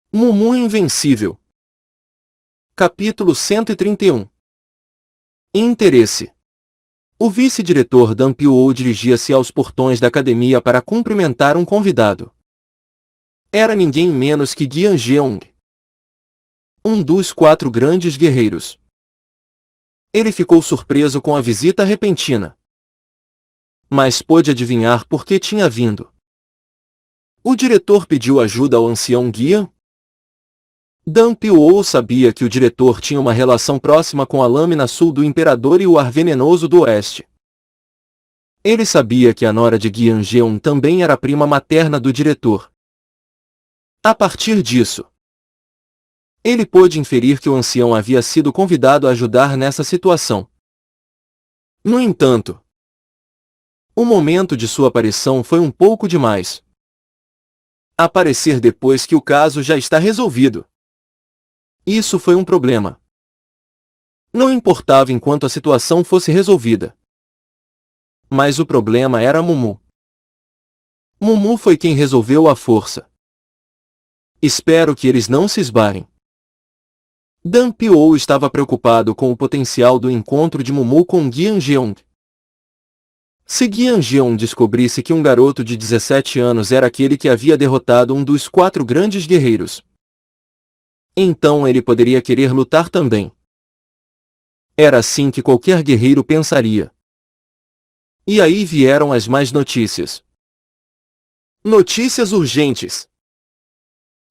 Mumu Invencível. Capítulo 131. Interesse. O vice-diretor Dan Piuou dirigia-se aos portões da academia para cumprimentar um convidado. Era ninguém menos que Gian Jeong, um dos 4 grandes guerreiros. Ele ficou surpreso com a visita repentina, mas pôde adivinhar por que tinha vindo. O diretor pediu ajuda ao ancião Gian. Dan Piuou sabia que o diretor tinha uma relação próxima com a lâmina sul do Imperador e o ar venenoso do Oeste. Ele sabia que a nora de Gian Jeong também era prima materna do diretor. A partir disso, ele pôde inferir que o ancião havia sido convidado a ajudar nessa situação. No entanto, o momento de sua aparição foi um pouco demais. Aparecer depois que o caso já está resolvido. Isso foi um problema. Não importava enquanto a situação fosse resolvida. Mas o problema era Mumu. Mumu foi quem resolveu à força. Espero que eles não se esbarem. Dan Piuou estava preocupado com o potencial do encontro de Mumu com Gian Jeong. Se Gian Jeong descobrisse que um garoto de 17 anos era aquele que havia derrotado um dos 4 grandes guerreiros, então ele poderia querer lutar também. Era assim que qualquer guerreiro pensaria. E aí vieram as más notícias. Notícias urgentes.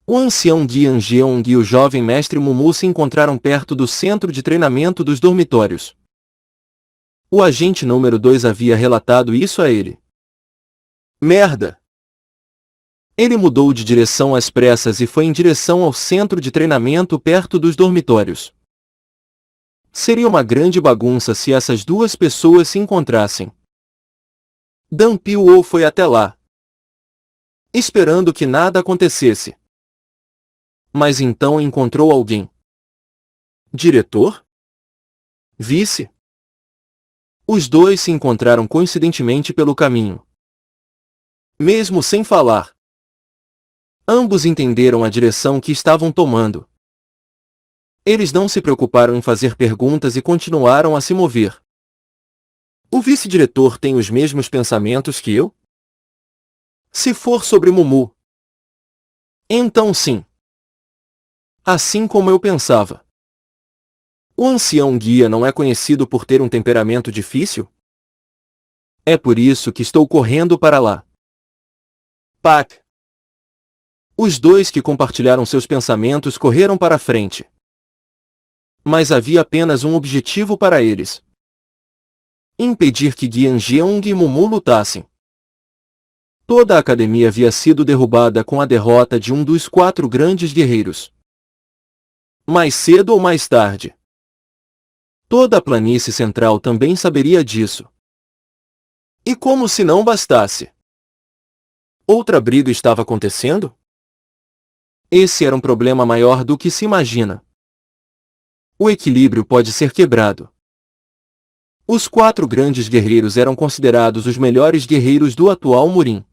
O ancião Gian Jeong e o jovem mestre Mumu se encontraram perto do centro de treinamento dos dormitórios. O agente número 2 havia relatado isso a ele. Merda! Ele mudou de direção às pressas e foi em direção ao centro de treinamento perto dos dormitórios. Seria uma grande bagunça se essas 2 pessoas se encontrassem. Dan Piuou foi até lá, esperando que nada acontecesse. Mas então encontrou alguém. Diretor? Vice? Os 2 se encontraram coincidentemente pelo caminho. Mesmo sem falar, ambos entenderam a direção que estavam tomando. Eles não se preocuparam em fazer perguntas e continuaram a se mover. O vice-diretor tem os mesmos pensamentos que eu? Se for sobre Mumu, então sim. Assim como eu pensava. O ancião guia não é conhecido por ter um temperamento difícil? É por isso que estou correndo para lá. Pak! Os 2 que compartilharam seus pensamentos correram para a frente. Mas havia apenas um objetivo para eles: impedir que Gian Jeong e Mumu lutassem. Toda a academia havia sido derrubada com a derrota de um dos 4 grandes guerreiros. Mais cedo ou mais tarde, toda a planície central também saberia disso. E como se não bastasse, outra briga estava acontecendo? Esse era um problema maior do que se imagina. O equilíbrio pode ser quebrado. Os 4 grandes guerreiros eram considerados os melhores guerreiros do atual Murim.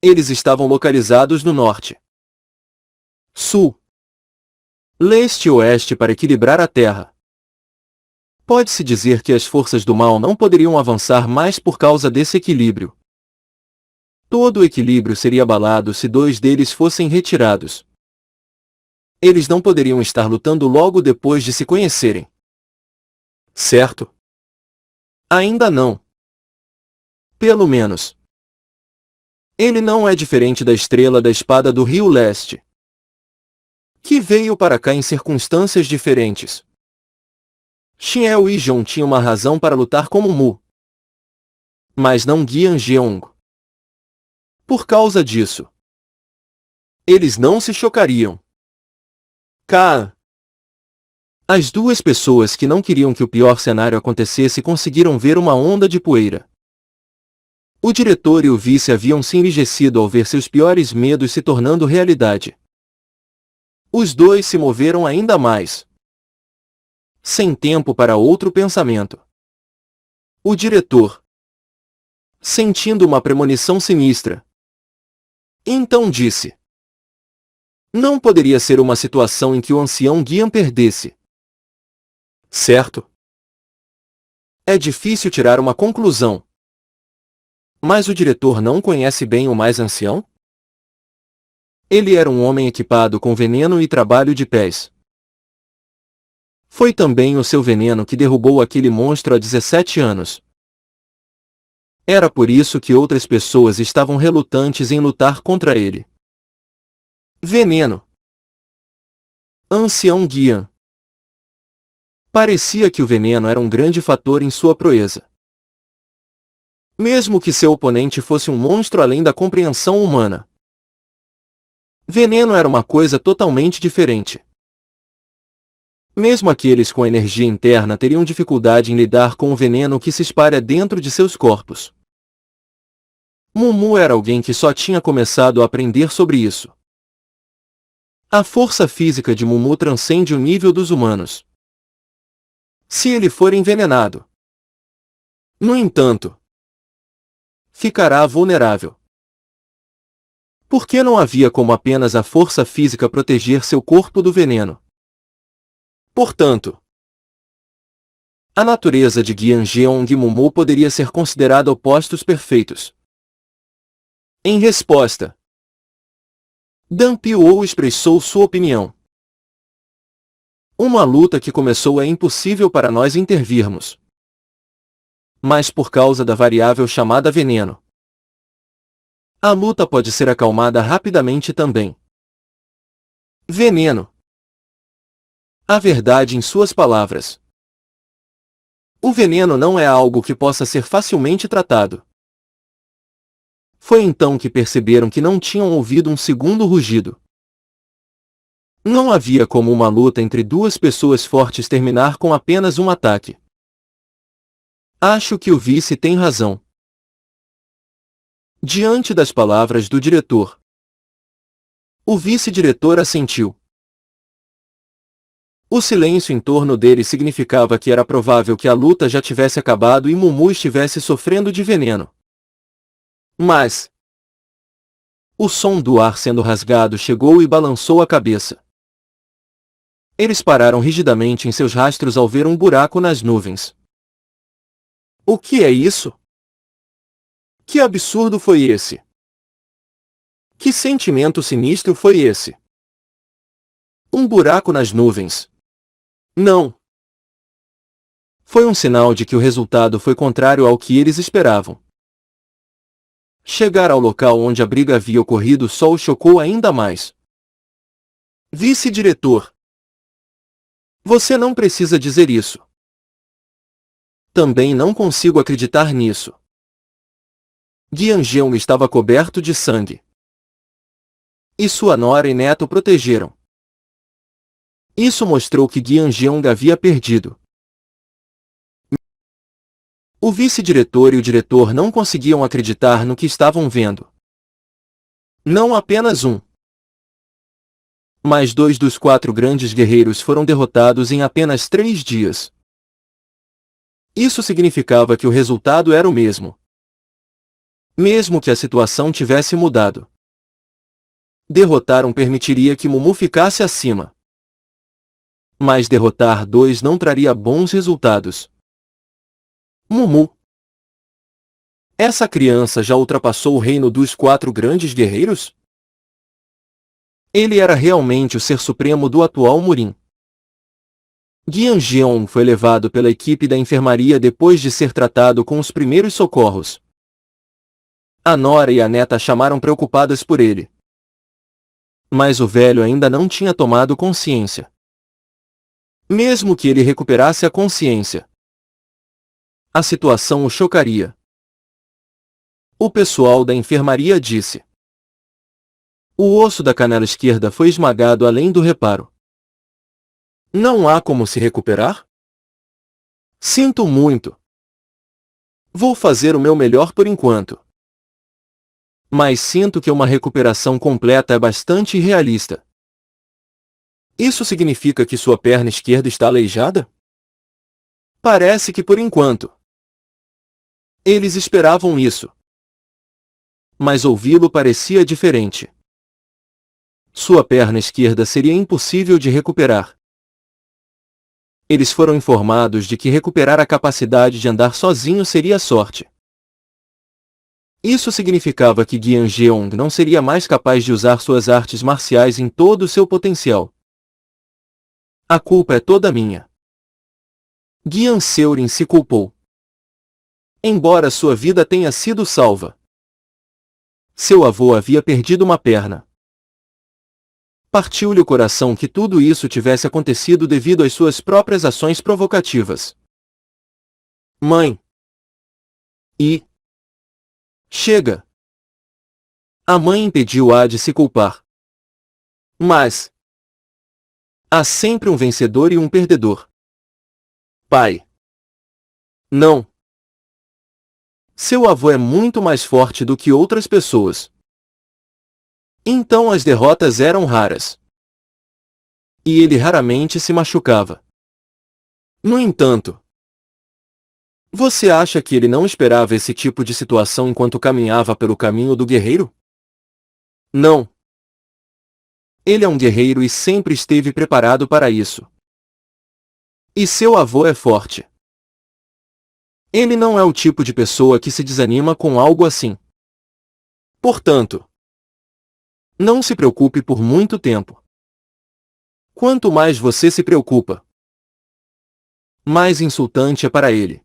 Eles estavam localizados no norte, sul, leste e oeste para equilibrar a terra. Pode-se dizer que as forças do mal não poderiam avançar mais por causa desse equilíbrio. Todo o equilíbrio seria abalado se 2 deles fossem retirados. Eles não poderiam estar lutando logo depois de se conhecerem. Certo? Ainda não. Pelo menos. Ele não é diferente da estrela da espada do Rio Leste, que veio para cá em circunstâncias diferentes. Xiao e Zhong tinham uma razão para lutar como Mu, mas não Gian Jeong. Por causa disso, eles não se chocariam. Kaan. As 2 pessoas que não queriam que o pior cenário acontecesse conseguiram ver uma onda de poeira. O diretor e o vice haviam se enrijecido ao ver seus piores medos se tornando realidade. Os 2 se moveram ainda mais, sem tempo para outro pensamento. O diretor, sentindo uma premonição sinistra, então disse: Não poderia ser uma situação em que o ancião Guian perdesse. Certo? É difícil tirar uma conclusão. Mas o diretor não conhece bem o mais ancião? Ele era um homem equipado com veneno e trabalho de pés. Foi também o seu veneno que derrubou aquele monstro há 17 anos. Era por isso que outras pessoas estavam relutantes em lutar contra ele. Veneno. Ancião Guian. Parecia que o veneno era um grande fator em sua proeza. Mesmo que seu oponente fosse um monstro além da compreensão humana. Veneno era uma coisa totalmente diferente. Mesmo aqueles com energia interna teriam dificuldade em lidar com o veneno que se espalha dentro de seus corpos. Mumu era alguém que só tinha começado a aprender sobre isso. A força física de Mumu transcende o nível dos humanos. Se ele for envenenado, no entanto, ficará vulnerável. Porque não havia como apenas a força física proteger seu corpo do veneno. Portanto, a natureza de Guian Jeong e Mumu poderia ser considerada opostos perfeitos. Em resposta, Dan Piuou expressou sua opinião. Uma luta que começou é impossível para nós intervirmos. Mas por causa da variável chamada veneno, a luta pode ser acalmada rapidamente também. Veneno. A verdade em suas palavras. O veneno não é algo que possa ser facilmente tratado. Foi então que perceberam que não tinham ouvido um segundo rugido. Não havia como uma luta entre duas pessoas fortes terminar com apenas um ataque. Acho que o vice tem razão. Diante das palavras do diretor, o vice-diretor assentiu. O silêncio em torno dele significava que era provável que a luta já tivesse acabado e Mumu estivesse sofrendo de veneno. Mas o som do ar sendo rasgado chegou e balançou a cabeça. Eles pararam rigidamente em seus rastros ao ver um buraco nas nuvens. O que é isso? Que absurdo foi esse? Que sentimento sinistro foi esse? Um buraco nas nuvens. Não. Foi um sinal de que o resultado foi contrário ao que eles esperavam. Chegar ao local onde a briga havia ocorrido só o chocou ainda mais. Vice-diretor. Você não precisa dizer isso. Também não consigo acreditar nisso. Guian Jeong estava coberto de sangue. E sua nora e neto o protegeram. Isso mostrou que Guian Jeong havia perdido. O vice-diretor e o diretor não conseguiam acreditar no que estavam vendo. Não apenas um, mas 2 dos 4 grandes guerreiros foram derrotados em apenas 3 dias. Isso significava que o resultado era o mesmo. Mesmo que a situação tivesse mudado. Derrotar um permitiria que Mumu ficasse acima. Mas derrotar 2 não traria bons resultados. Mumu. Essa criança já ultrapassou o reino dos 4 grandes guerreiros? Ele era realmente o ser supremo do atual Murim. Guian Jeong foi levado pela equipe da enfermaria depois de ser tratado com os primeiros socorros. A nora e a neta chamaram preocupadas por ele. Mas o velho ainda não tinha tomado consciência. Mesmo que ele recuperasse a consciência, a situação o chocaria. O pessoal da enfermaria disse. O osso da canela esquerda foi esmagado além do reparo. Não há como se recuperar? Sinto muito. Vou fazer o meu melhor por enquanto. Mas sinto que uma recuperação completa é bastante irrealista. Isso significa que sua perna esquerda está aleijada? Parece que por enquanto. Eles esperavam isso. Mas ouvi-lo parecia diferente. Sua perna esquerda seria impossível de recuperar. Eles foram informados de que recuperar a capacidade de andar sozinho seria sorte. Isso significava que Gian Jeong não seria mais capaz de usar suas artes marciais em todo o seu potencial. A culpa é toda minha. Gian Seurin se culpou. Embora sua vida tenha sido salva, seu avô havia perdido uma perna. Partiu-lhe o coração que tudo isso tivesse acontecido devido às suas próprias ações provocativas. Mãe! Chega! A mãe impediu-a de se culpar. Mas há sempre um vencedor e um perdedor. Pai! Não! Seu avô é muito mais forte do que outras pessoas. Então as derrotas eram raras. E ele raramente se machucava. No entanto, você acha que ele não esperava esse tipo de situação enquanto caminhava pelo caminho do guerreiro? Não. Ele é um guerreiro e sempre esteve preparado para isso. E seu avô é forte. Ele não é o tipo de pessoa que se desanima com algo assim. Portanto, não se preocupe por muito tempo. Quanto mais você se preocupa, mais insultante é para ele.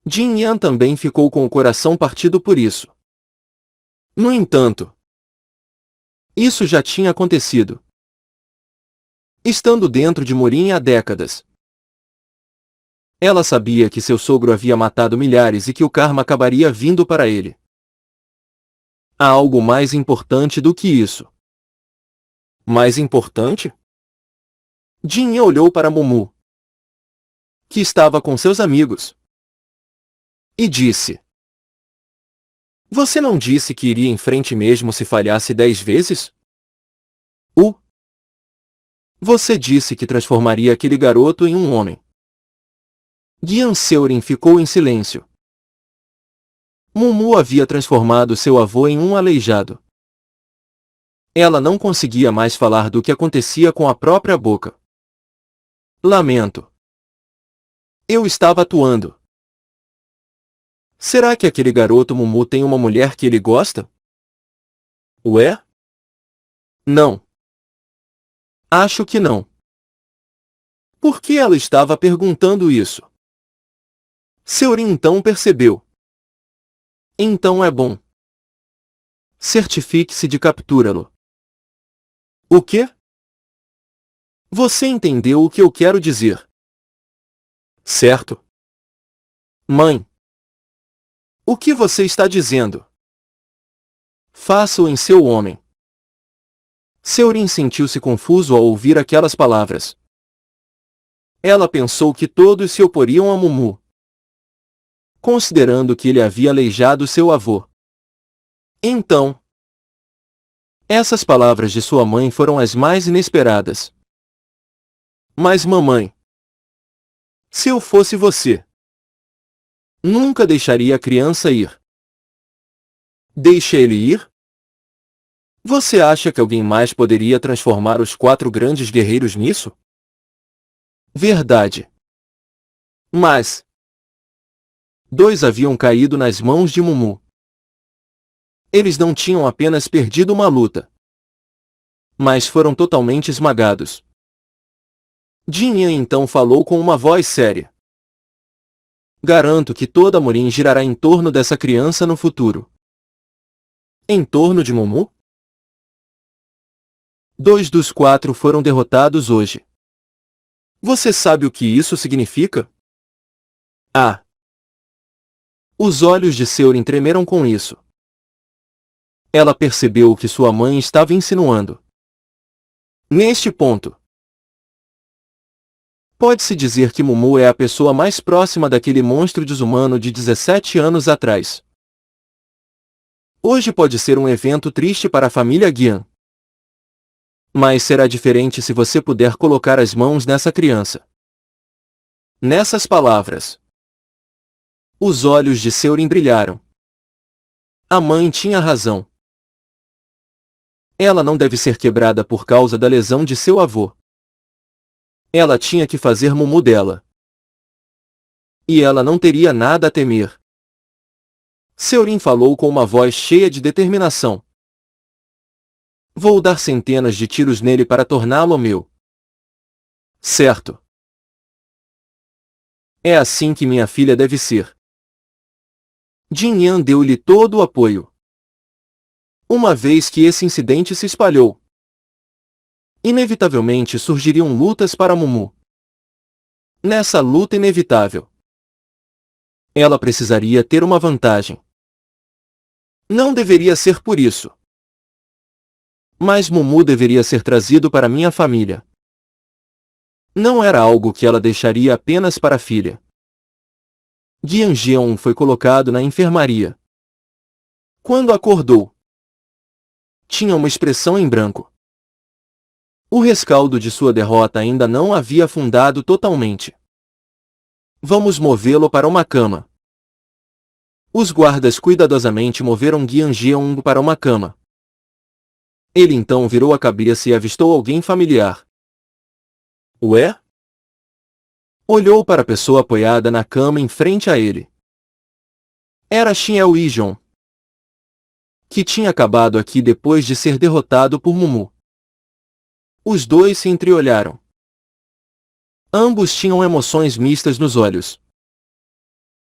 Jin Yan também ficou com o coração partido por isso. No entanto, isso já tinha acontecido. Estando dentro de Morin há décadas. Ela sabia que seu sogro havia matado milhares e que o karma acabaria vindo para ele. Há algo mais importante do que isso. Mais importante? Jin olhou para Mumu, que estava com seus amigos, e disse: Você não disse que iria em frente mesmo se falhasse 10 vezes? Você disse que transformaria aquele garoto em um homem. Gian Seurin ficou em silêncio. Mumu havia transformado seu avô em um aleijado. Ela não conseguia mais falar do que acontecia com a própria boca. Lamento. Eu estava atuando. Será que aquele garoto Mumu tem uma mulher que ele gosta? Ué? Não. Acho que não. Por que ela estava perguntando isso? Seurin então percebeu. Então é bom. Certifique-se de capturá-lo. O quê? Você entendeu o que eu quero dizer? Certo. Mãe. O que você está dizendo? Faça-o em seu homem. Seurin sentiu-se confuso ao ouvir aquelas palavras. Ela pensou que todos se oporiam a Mumu, considerando que ele havia aleijado seu avô. Então, essas palavras de sua mãe foram as mais inesperadas. Mas mamãe, se eu fosse você, nunca deixaria a criança ir. Deixe ele ir? Você acha que alguém mais poderia transformar os 4 grandes guerreiros nisso? Verdade. Mas 2 haviam caído nas mãos de Mumu. Eles não tinham apenas perdido uma luta, mas foram totalmente esmagados. Jin Yan então falou com uma voz séria. Garanto que toda Morin girará em torno dessa criança no futuro. Em torno de Mumu? 2 dos 4 foram derrotados hoje. Você sabe o que isso significa? Ah! Os olhos de Seurin tremeram com isso. Ela percebeu o que sua mãe estava insinuando. Neste ponto, pode-se dizer que Mumu é a pessoa mais próxima daquele monstro desumano de 17 anos atrás. Hoje pode ser um evento triste para a família Gian. Mas será diferente se você puder colocar as mãos nessa criança. Nessas palavras, os olhos de Seurin brilharam. A mãe tinha razão. Ela não deve ser quebrada por causa da lesão de seu avô. Ela tinha que fazer mumu dela. E ela não teria nada a temer. Seurin falou com uma voz cheia de determinação. Vou dar centenas de tiros nele para torná-lo meu. Certo. É assim que minha filha deve ser. Jin Yan deu-lhe todo o apoio. Uma vez que esse incidente se espalhou, inevitavelmente surgiriam lutas para Mumu. Nessa luta inevitável, ela precisaria ter uma vantagem. Não deveria ser por isso. Mas Mumu deveria ser trazido para minha família. Não era algo que ela deixaria apenas para a filha. Jian Jeon foi colocado na enfermaria. Quando acordou, tinha uma expressão em branco. O rescaldo de sua derrota ainda não havia afundado totalmente. Vamos movê-lo para uma cama. Os guardas cuidadosamente moveram Jian Jeong para uma cama. Ele então virou a cabeça e avistou alguém familiar. Ué? Olhou para a pessoa apoiada na cama em frente a ele. Era Shin El-Ijon, que tinha acabado aqui depois de ser derrotado por Mumu. Os dois se entreolharam. Ambos tinham emoções mistas nos olhos.